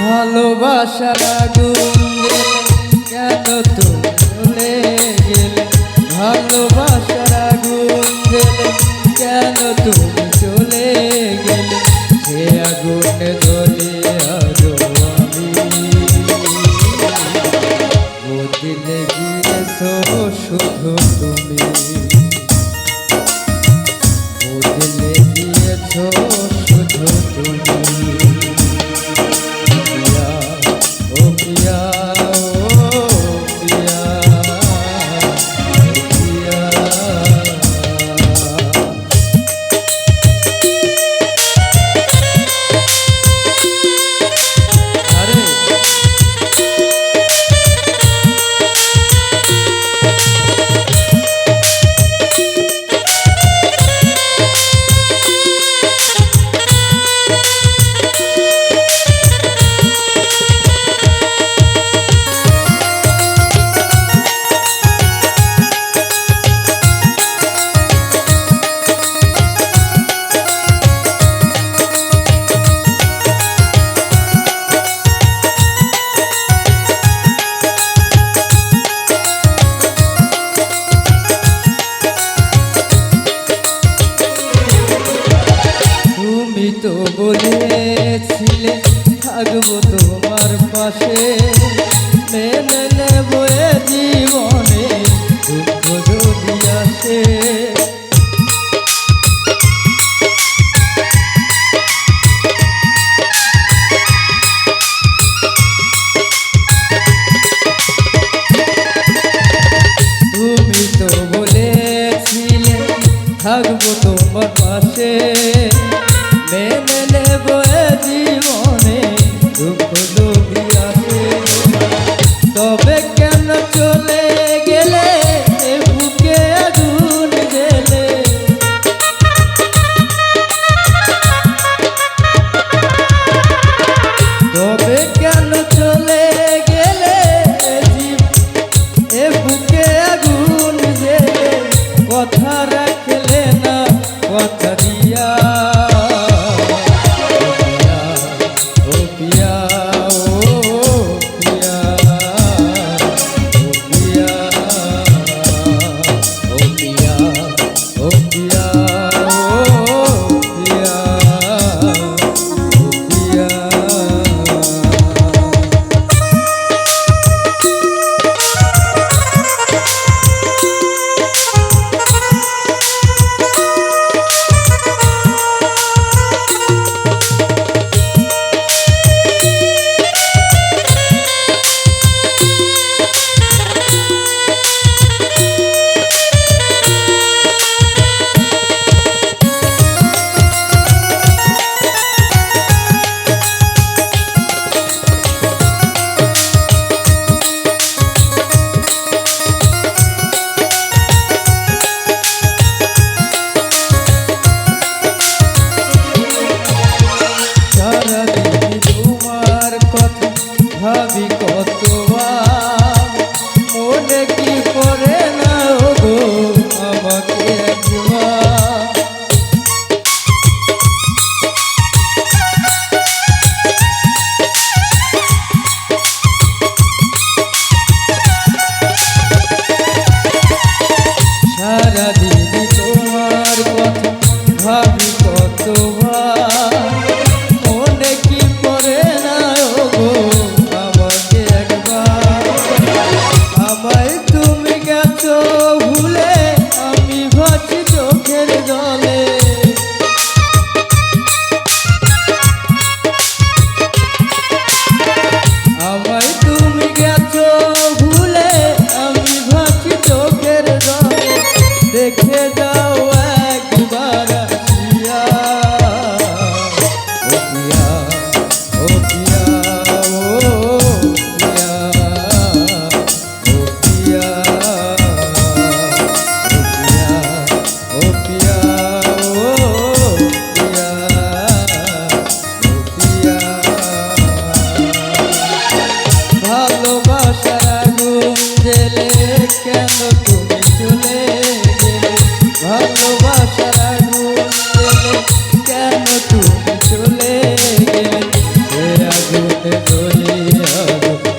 ভালোবাসার আগুন কেন তুমি চলে গেলে, ভালোবাসার আগুন কেন তুমি চলে গেলে, সে আগুনে জ্বলে আজো আমি বদলে গিয়েছো শুধু তুমি, বদলে গিয়েছো শুধু তুমি। তো বলেছিলে থাকবো তোমার পাশে, মেনে নেব এ জীবনে দুঃখ যদি আসে। তুমি তো বলেছিলে থাকবো তোমার পাশে, মেনে নেব এ জীবনে দুঃখ যদি আসে। তবে কেন চলে গেলে এ বুকে আগুন জ্বেলে, তবে কেন চলে গেলে এ বুকে আগুন জ্বেলে, কথা রাখলে না কথা দিয়া। ভাবি কতবার মনে কি করে না গো আমাকে একবার, সারাদিন তোমার কথা ভাবি কতবার মনে কি করে না গো আমাকে ধরিয়া